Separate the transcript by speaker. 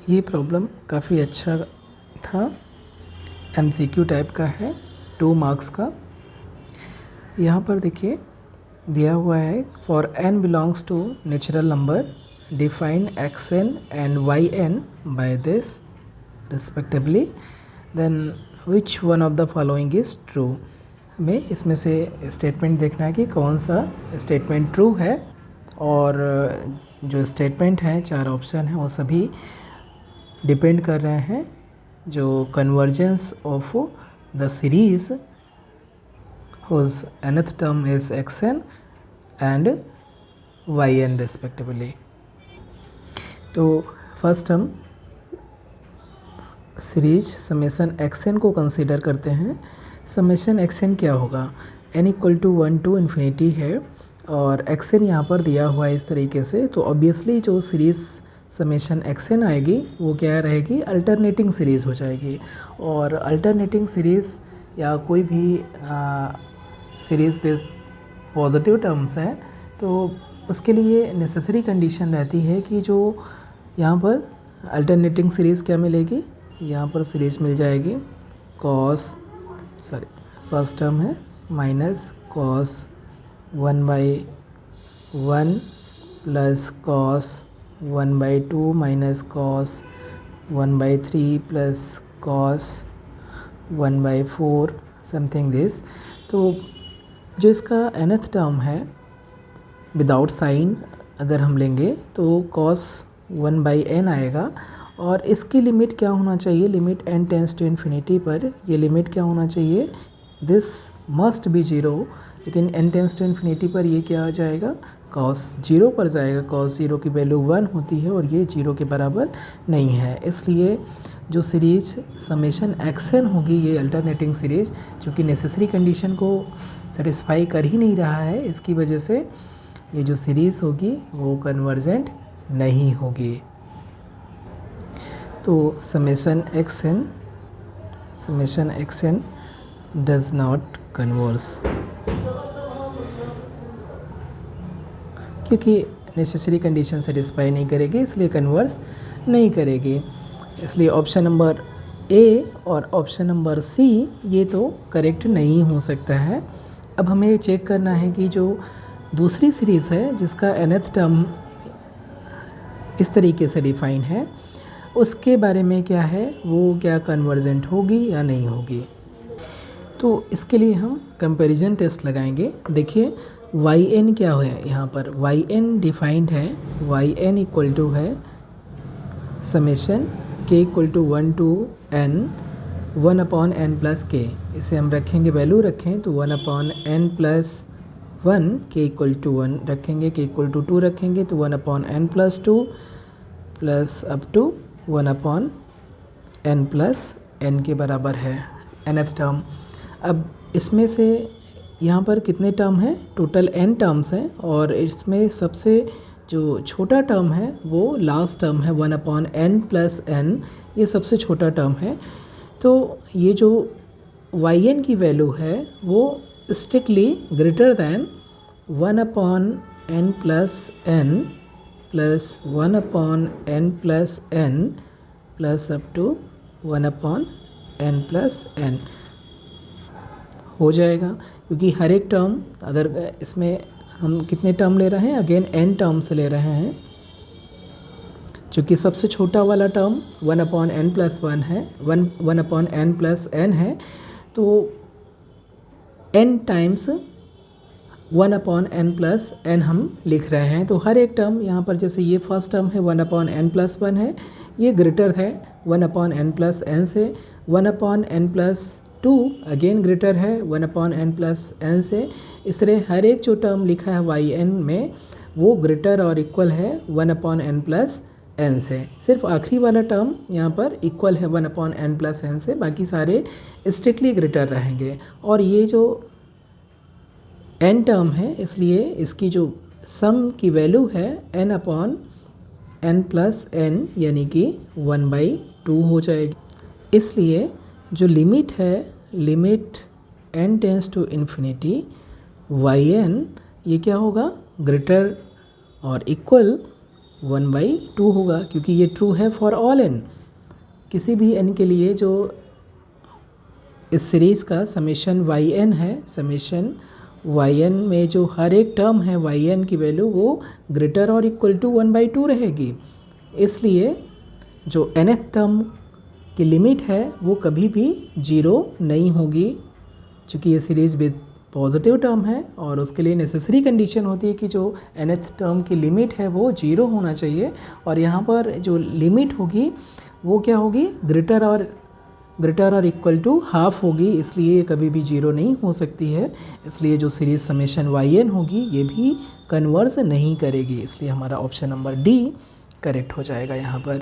Speaker 1: ये प्रॉब्लम काफ़ी अच्छा था, एमसीक्यू टाइप का है, 2 मार्क्स का। यहाँ पर देखिए दिया हुआ है for n belongs to natural number define xn and yn by this respectively, then which one of the following is true. हमें इसमें से स्टेटमेंट देखना है कि कौन सा स्टेटमेंट ट्रू है, और जो स्टेटमेंट है 4 ऑप्शन हैं वो सभी डिपेंड कर रहे हैं जो convergence of the series whose nth term is xn and yn respectively। तो फर्स्ट हम सीरीज समेशन xn को कंसीडर करते हैं। समेशन xn क्या होगा, n equal to 1 to infinity है और xn यहाँ पर दिया हुआ है इस तरीके से, तो ऑब्वियसली जो सीरीज़ समेशन xn आएगी वो क्या रहेगी, अल्टरनेटिंग सीरीज़ हो जाएगी। और अल्टरनेटिंग सीरीज़ या कोई भी सीरीज़ पे पॉजिटिव टर्म्स हैं तो उसके लिए नेसेसरी कंडीशन रहती है कि जो यहाँ पर अल्टरनेटिंग सीरीज़ क्या मिलेगी, यहाँ पर सीरीज़ मिल जाएगी फर्स्ट टर्म है minus cos 1/1 plus cos 1/2 minus cos 1/3 plus cos 1/4 something this. तो जो इसका nth टर्म है विदाउट साइन अगर हम लेंगे तो cos 1/n आएगा, और इसकी लिमिट क्या होना चाहिए, limit n tends to infinity पर ये लिमिट क्या होना चाहिए, दिस मस्ट बी 0, लेकिन n टेंस टू इन्फिनिटी पर ये क्या आ जाएगा, cos 0 पर जाएगा। cos 0 की वैल्यू 1 होती है और ये 0 के बराबर नहीं है, इसलिए जो सीरीज समेशन xn होगी ये अल्टरनेटिंग सीरीज चूँकि नेसेसरी कंडीशन को सेटिस्फाई कर ही नहीं रहा है, इसकी वजह से ये जो सीरीज़ होगी वो कन्वर्जेंट नहीं होगी। तो summation xn does not converse, क्योंकि नेसेसरी कंडीशन सेटिस्फाई नहीं करेगी इसलिए कन्वर्स नहीं करेगी। इसलिए ऑप्शन नंबर ए और ऑप्शन नंबर सी ये तो करेक्ट नहीं हो सकता है। अब हमें चेक करना है कि जो दूसरी सीरीज़ है जिसका nth टर्म इस तरीके से डिफाइन है उसके बारे में क्या है, वो क्या कन्वर्जेंट होगी या नहीं होगी। तो इसके लिए हम कंपैरिजन टेस्ट लगाएंगे। देखिए yn क्या है, यहाँ पर yn डिफाइंड है, yn इक्वल टू है summation k equal to 1 to n 1/n plus k, इसे हम रखेंगे वैल्यू रखें तो 1/n plus 1, k equal to 1 रखेंगे, k इक्वल टू 2 रखेंगे तो 1/n plus 2 plus up to 1/n plus n के बराबर है nth टर्म। अब इसमें से यहाँ पर कितने टर्म हैं, टोटल n टर्म्स हैं और इसमें सबसे जो छोटा टर्म है वो लास्ट टर्म है 1/n प्लस n, ये सबसे छोटा टर्म है। तो ये जो yn की वैल्यू है वो strictly greater than 1/n plus n plus 1/n plus n plus up to 1/n plus n हो जाएगा, क्योंकि हर एक टर्म अगर इसमें हम कितने टर्म ले रहे हैं, अगेन n टर्म्स ले रहे हैं, चूँकि सबसे छोटा वाला टर्म 1/n प्लस 1 है, 1/n प्लस n है, तो n times 1/n plus n हम लिख रहे हैं। तो हर एक टर्म यहाँ पर जैसे ये फर्स्ट टर्म है 1/n प्लस 1 है, ये ग्रेटर है 1/n प्लस n से, 1/n प्लस 2 अगेन ग्रेटर है 1/n प्लस n से। इस तरह हर एक जो टर्म लिखा है yn में वो ग्रेटर और इक्वल है 1/n प्लस n से। सिर्फ आखिरी वाला टर्म यहाँ पर इक्वल है 1/n प्लस n से, बाकी सारे स्ट्रिक्टली ग्रेटर रहेंगे। और ये जो n टर्म है इसलिए इसकी जो सम की वैल्यू है n/n प्लस n यानी कि 1/2 हो जाएगी। इसलिए जो लिमिट है, limit n tends to infinity yn, ये क्या होगा, ग्रेटर और इक्वल 1/2 होगा, क्योंकि ये ट्रू है फॉर ऑल n। किसी भी n के लिए जो इस सीरीज़ का समेशन yn है, समेशन yn में जो हर एक टर्म है yn की वैल्यू वो ग्रेटर और इक्वल टू 1/2 रहेगी। इसलिए जो nth टर्म की लिमिट है वो कभी भी 0 नहीं होगी, क्योंकि ये सीरीज़ विद पॉजिटिव टर्म है और उसके लिए नेसेसरी कंडीशन होती है कि जो nth टर्म की लिमिट है वो 0 होना चाहिए। और यहाँ पर जो लिमिट होगी वो क्या होगी, ग्रेटर और इक्वल टू हाफ होगी, इसलिए ये कभी भी 0 नहीं हो सकती है। इसलिए जो सीरीज समेशन yn होगी ये भी कन्वर्स नहीं करेगी, इसलिए हमारा ऑप्शन नंबर डी करेक्ट हो जाएगा यहाँ पर।